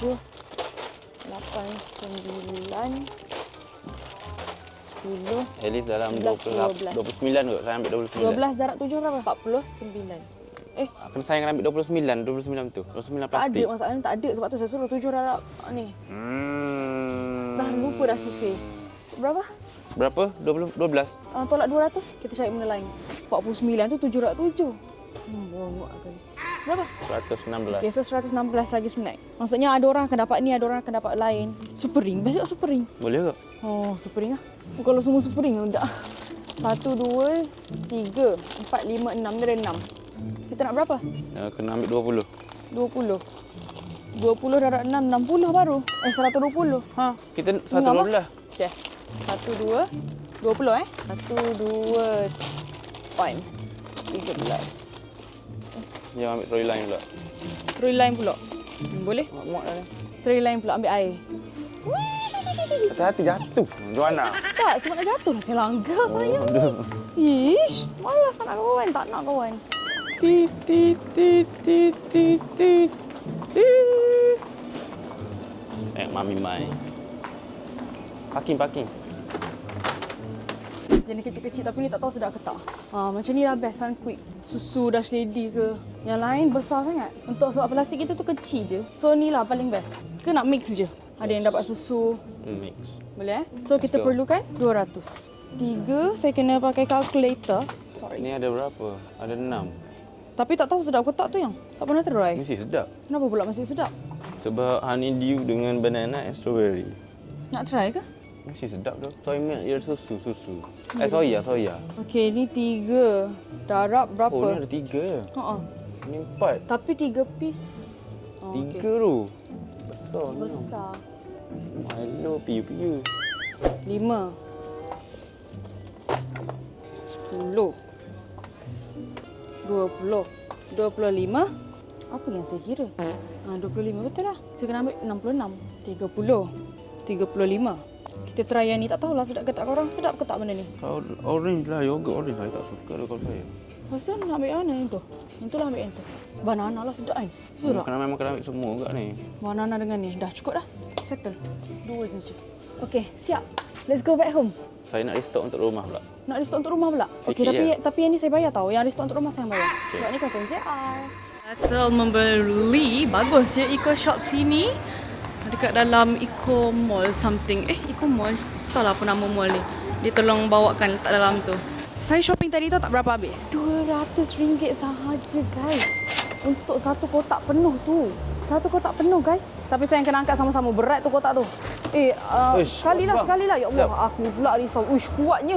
7, 8, 9, 10, At least dalam 11, 29 kot. Saya ambil 29. 12 darab 7 berapa? 49. Kena saya kena ambil 29 tu. 29 Tak plastik. ada, masalahnya tak ada. Sebab tu saya suruh 7 darab ni. Dah lupa dah survey. Berapa? Berapa? 12. Tolak 200. Kita cari benda lain. 49 tu 7 darab 7. Bongok kali. Berapa? 116. Okay, so 116 lagi snack. Maksudnya ada orang akan dapat ni, ada orang akan dapat lain. Super ring. Best tak super ring? Boleh ke? Oh, super ring lah. Kalau semua super ring tak. 1, 2, 3, 4, 5, 6. Dia ada 6. Kita nak berapa? Kena ambil 20. 20. 20 darab 6, 60 baru. 120. Ha, kita 112. Okay. 1, 2, 20 1, 2, point. 13. Jangan ambil trolley line pula. Trolley line pula. Boleh? Muat dah ni. Tray lain pula ambil air. Hati-hati jatuh. Joanna. Tak, sebab nak jatuh nanti langgar saya. Aduh. Ish, malas nak kawan, tak nak kawan. Tit, tit, tit, tit, tit, tit, tit. Mami mai. Parking. Jenis kecil-kecil tapi ni tak tahu sedap ke tak. Macam ni lah best kan, quick. Susu Dash Lady ke. Yang lain besar sangat. Untuk sebab plastik kita tu kecil je. So ni lah paling best. Ke nak mix je? Ada yang dapat susu. Mix. Boleh So kita perlukan 200. 3, saya kena pakai calculator. Sorry. Ni ada berapa? Ada 6. Tapi tak tahu sedap ke tak tu yang. Tak pernah try. Mesti sedap. Kenapa pula masih sedap? Sebab honeydew dengan banana and strawberry. Nak try ke? Mesti sedap tu. Soy milk dia susu. Soya. Okey, ni 3. Darab berapa? Oh, ni ada 3. Ni 4. Tapi 3 piece. 3 tu. Besar ni. Besar. Milo piu-piu. 5. 10. 20. 25. Apa yang saya kira? 25 betul lah. Saya kena ambil 66. 30. 35. Kita try yang ni. Tak tahulah sedap ke tak. Korang sedap ke tak benda ni? Orange lah, yogurt orange. Saya tak suka dah kalau saya. Pasal nak ambil mana yang tu? Yang tu lah ambil yang tu. Banana lah sedap kan? Betul tak? Memang kena ambil semua juga ni. Banana dengan ni. Dah cukup dah. Settle. 2 je. Okey, siap. Let's go back home. Saya nak restock untuk rumah pula. Nak restock untuk rumah pula? Okey, tapi yang ni saya bayar tau. Yang restock untuk rumah saya yang bayar. Sebab ni konten JR. Settle membeli. Bagus ya Eco Shop sini. Dekat dalam Eco Mall something. Eco Mall? Tak tahu lah apa nama mall ni. Dia tolong bawakan letak dalam tu. Saya shopping tadi tu tak berapa habis. RM200 sahaja guys. Untuk satu kotak penuh tu. Satu kotak penuh guys. Tapi saya kena angkat sama-sama. Berat tu kotak tu. Sekali lah. Ya Allah, aku pula risau. Uish, kuatnya.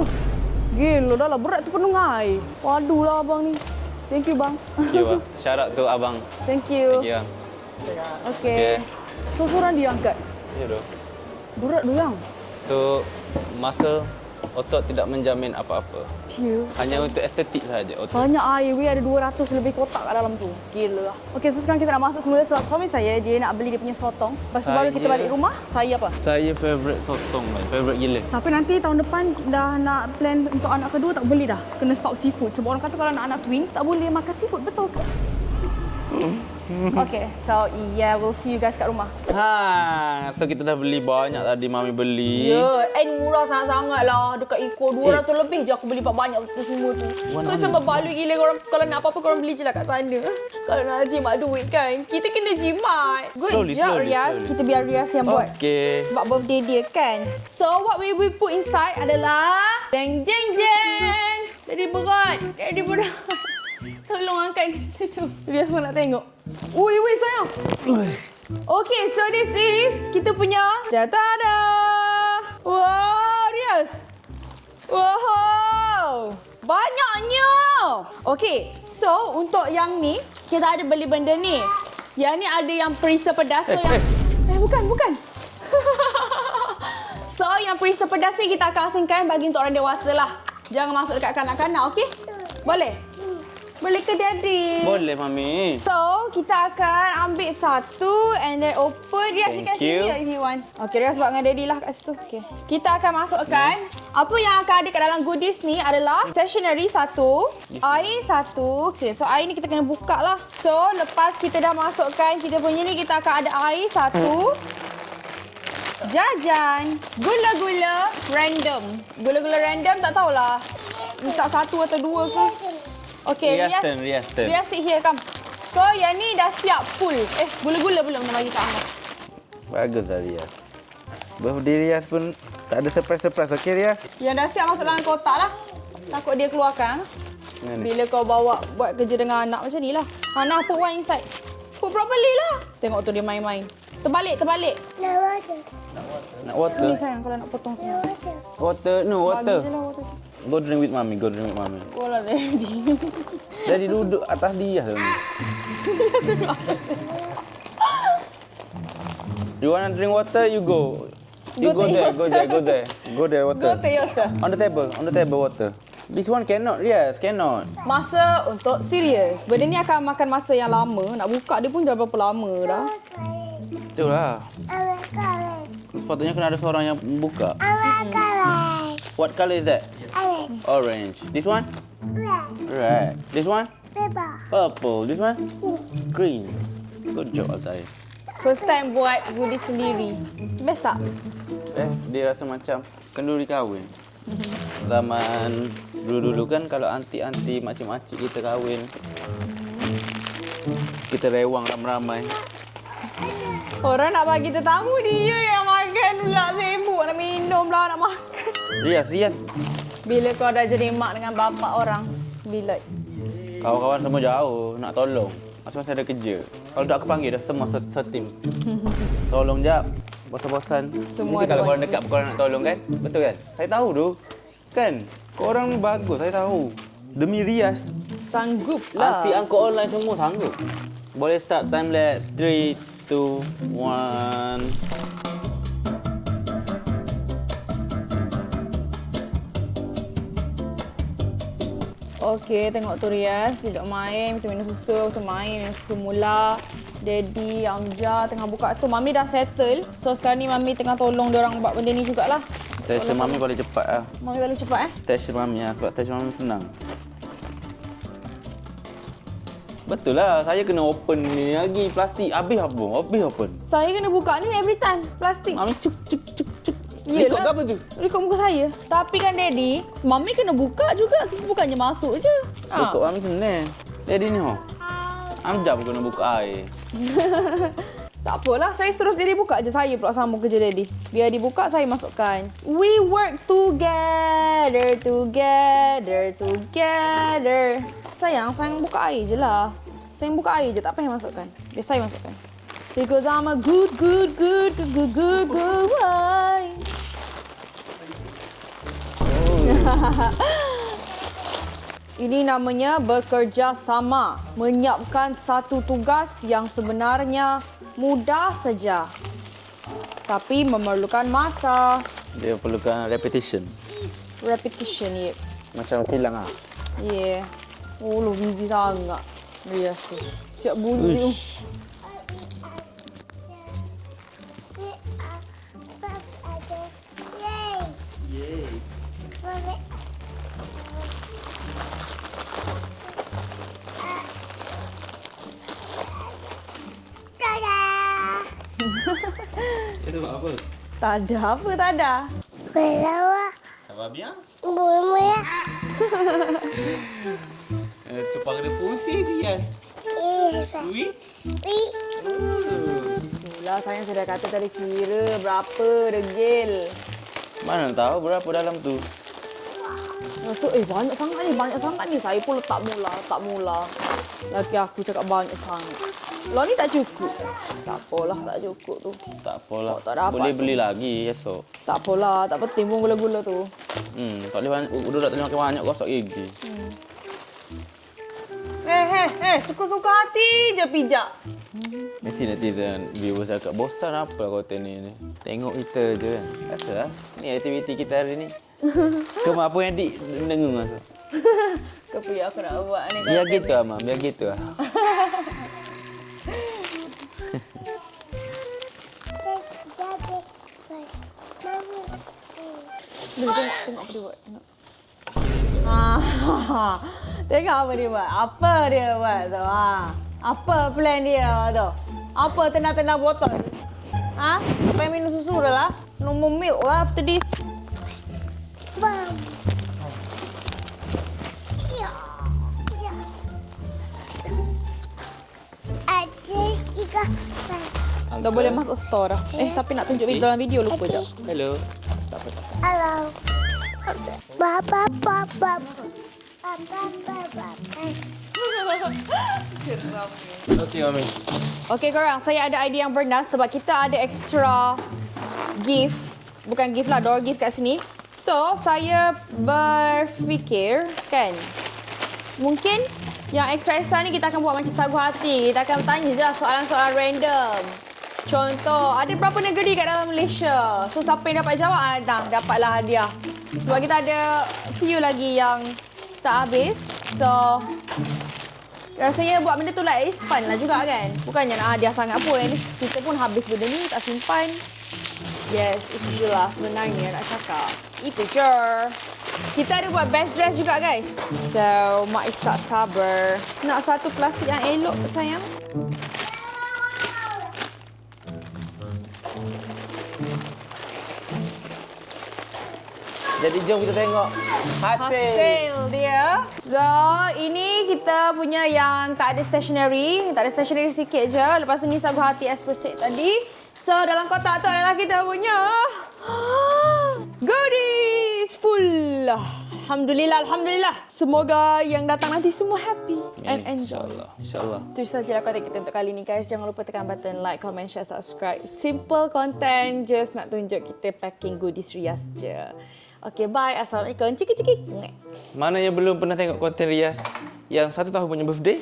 Gila dah lah. Berat tu penuh air. Waduh lah abang ni. Thank you bang. Thank you bang. Shout out to abang. Thank you. Thank you. Okay. So, seorang dia angkat. Ya doh. Berat tu yang. So, muscle otot tidak menjamin apa-apa. Ya. Hanya untuk estetik sahaja otot. Banyak air. We ada 200 lebih kotak kat dalam tu. Gila lah. Okey, so sekarang kita nak masuk semula sebab suami saya dia nak beli dia punya sotong. Lepas tu baru kita balik rumah. Saya apa? Saya favourite sotong, favourite gila. Tapi nanti tahun depan dah nak plan untuk anak kedua tak boleh dah. Kena stop seafood. Sebab orang kata kalau nak anak twin tak boleh makan seafood. Betul ke? Okay, so yeah, we'll see you guys kat rumah. So kita dah beli banyak tadi mami beli. Ya, murah sangat-sangat lah. Dekat Eco 200 lebih je aku beli banyak tu semua tu. So macam berbaloi gila korang. Kalau nak apa-apa korang beli je lah kat sana. Kalau nak jimat duit kan, kita kena jimat. Good job Riaz. Kita biar Riaz yang buat. Okay. Sebab birthday dia kan. So what we will put inside adalah jeng jeng jeng. Jadi berat. Tolong angkat tu. Riaz pun nak tengok. Ui sayang. Okay, so this is kita punya tada. Wow, Riaz. Wow. Banyaknya. Okay, so untuk yang ni kita ada beli benda ni. Yang ni ada yang perisa pedas. So yang bukan. So yang perisa pedas ni kita akan asingkan bagi untuk orang dewasa lah. Jangan masuk dekat kanak-kanak, okey? Boleh? Boleh ke Daddy? Boleh mami. So, kita akan ambil satu and then open. Riaz, you can see here if you want. Okay, Riaz buat dengan Daddy lah kat situ. Okay. Kita akan masukkan. Apa yang akan ada kat dalam goodies ni adalah stationery satu, air satu. Okay, so, air ni kita kena buka lah. So, lepas kita dah masukkan kita punya ni, kita akan ada air satu. Jajan. Gula-gula random. Gula-gula random tak tahulah. Minta satu atau dua ke. Okey, Riaz sit here, come. So, yang ni dah siap full. Gula-gula belum nak bagi kat Amar. Bagus dah Riaz. Birthday Riaz pun tak ada surprise-surprise. Okey Riaz? Yang dah siap masuk dalam kotak lah. Takut dia keluarkan. Bila kau bawa buat kerja dengan anak macam ni lah. Hana, put one inside. Put properly lah. Tengok tu dia main-main. Terbalik. Nak water? Ni sayang kalau nak potong semua. Water? No, water. Bagi je lah water. Go drink with mami. Oh lah, Daddy. Daddy duduk atas dia tu. You want to drink water? You go. You go there. Go there, water. Go take yourself. On the table, water. This one cannot, yes, cannot. Masa untuk serius. Benda ni akan makan masa yang lama. Nak buka dia pun dah berapa lama dah. Itulah. Awak kawin. Sepatutnya kena ada seorang yang buka. Awak kawin. What color is that? Awak. Orange. This one? Red. Red. This one? Pepper. Purple. This one? Green. Good job, Altai. First time buat goodies sendiri. Best tak? Best, dia rasa macam kenduri kahwin. Zaman dulu-dulu kan kalau aunty-aunty makcik-makcik kita kahwin, kita rewang ramai-ramai. Orang nak bagi tetamu, dia yang makan pula. Sibuk nak minum lah, nak makan. Rias. Bila kau dah jadi mak dengan bapak orang, bila? Kawan-kawan semua jauh, nak tolong. Masing-masing ada kerja. Kalau tak aku panggil dah semua setim. Tolong jap. Bosan-bosan. Semua Mesti kalau ada korang one dekat korang nak tolong kan? Betul kan? Saya tahu tu. Kan? Korang ni bagus, saya tahu. Demi Rias. Sanggup lah. Arti angkut online semua sanggup. Boleh start time lapse. 3, 2, 1. Okey, tengok tu Rias. Dia duduk main, macam minum susu, macam main, minum susu mula. Daddy, Amja tengah buka tu. Mami dah settle. So sekarang ni Mami tengah tolong dia orang buat benda ni jugalah. Station Mami paling cepat lah. Mami paling cepat Station Mami lah. Sebab station Mami senang. Betul lah. Saya kena open ni lagi. Plastik. Habis open. Saya kena buka ni every time. Plastik. Mami cuk. Yelah. Rekod ke apa tu? Rekod muka saya. Tapi kan Daddy, Mami kena buka juga. Bukannya masuk je. Rekod Mami senang. Daddy ni ho. Amjad pun kena buka air. Tak apalah, saya suruh Daddy buka je. Saya pula sambung kerja Daddy. Biar dibuka, saya masukkan. We work together. Sayang buka air je lah. Sayang buka air je, tak payah masukkan. Biar saya masukkan. Because I'm a good boy. Ini namanya bekerja sama. Menyiapkan satu tugas yang sebenarnya mudah saja. Tapi memerlukan masa. Dia perlukan repetition. Repetition, ya. Macam kilang ah. Yeah. Oh, lu busy sangat. Rias tu. Siap bunyi tu. Itu buat apa? Tak ada. Berlawa. Sabar biar. Mula. Cepat kena fungsi dia. Ui. Itulah sayang sudah kata tadi kira berapa degil. Mana tahu berapa dalam tu. Lepas tu, banyak sangat ni. Saya pun letak mula. Laki aku cakap banyak sangat. Lah ni tak cukup. Tak apalah, tak cukup tu. Tak apalah. Oh, tak dapat Boleh tu. beli lagi esok. Tak apalah, tak penting pun gula-gula tu. Tak boleh banyak. Udah tak boleh makan banyak gosok gigi. Suka-suka hati je pijak. Mesti netizen viewers cakap bosan apa konten ni. Tengok kita je kan. Biasalah. Ni aktiviti kita hari ni. Kau apa yang dengar masa? Kepiak aku nak buat ni. Biar gitu Amam, biar gitu lah. Tengok apa dia buat. Tengok apa dia buat. Apa dia buat tu. Apa plan dia tu. Apa tenang-tenang botol. Supaya minum susu dah lah. No more milk lah after this. Bam. Ya. Ada juga. Dah boleh masuk store dah. Tapi nak tunjuk dalam video lupa je. Hello. Halo. Baba. Okey Mami. Okey korang, saya ada idea yang bernas sebab kita ada extra gift. Bukan gift lah, door gift kat sini. So, saya berfikir kan, mungkin yang extra-extra ni kita akan buat macam sagu hati. Kita akan tanya je soalan-soalan random. Contoh, ada berapa negeri kat dalam Malaysia? So, siapa yang dapat jawab, dapatlah hadiah. Sebab kita ada few lagi yang tak habis. So, rasanya buat benda tu like fun lah juga kan. Bukannya nak hadiah sangat pun. At least kita pun habis benda ni, tak simpan. Yes, itu je lah sebenarnya nak cakap. Itu je. Kita ada buat best dress juga guys. So, Mak Is tak sabar. Nak satu plastik yang elok sayang. Jadi jom kita tengok hasil. Dia. So, ini kita punya yang tak ada stationery. Tak ada stationery sikit je. Lepas tu ni sagu hati as per set tadi. So, dalam kotak tu adalah kita punya goodies full. Alhamdulillah, Alhamdulillah. Semoga yang datang nanti semua happy and enjoy. InsyaAllah. Itu sahaja konten kita untuk kali ni guys. Jangan lupa tekan button like, comment, share, subscribe. Simple content. Just nak tunjuk kita packing goodies rias je. Okay, bye. Assalamualaikum. Ciki-ciki. Mana yang belum pernah tengok konten Rias yang 1 tahun punya birthday?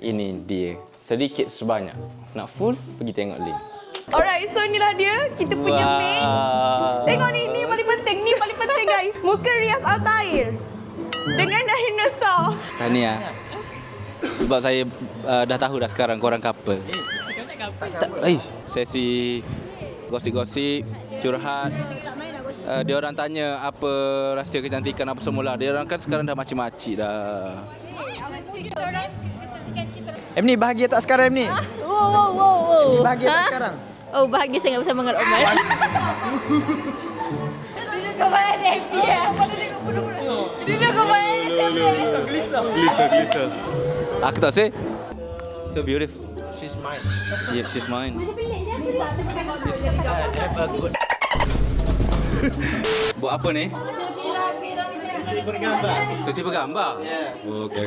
Ini dia. Sedikit sebanyak. Nak full, pergi tengok link. Alright, so inilah dia. Kita punya main. Tengok ni paling penting. Ni paling penting guys. Muka Rias Altair. Dengan dinosaur. Tahniah. Sebab saya dah tahu dah sekarang korang couple. Sesi gosip-gosip, curhat. Dia orang tanya apa rahsia kecantikan apa semula. Dia orang kan sekarang dah macam-macam dah. Ni bahagia tak sekarang ni? Wow. Bahagia tak sekarang? Oh, bahagia sangat bersama dengan Omar. Duduk ke mana dia? Duduk ke mana dia? Gelisah. Aku tak say. So beautiful. She's mine. Yep, she's mine. Buat apa ni? Sesi bergambar. Sesi bergambar? Yeah. Okay.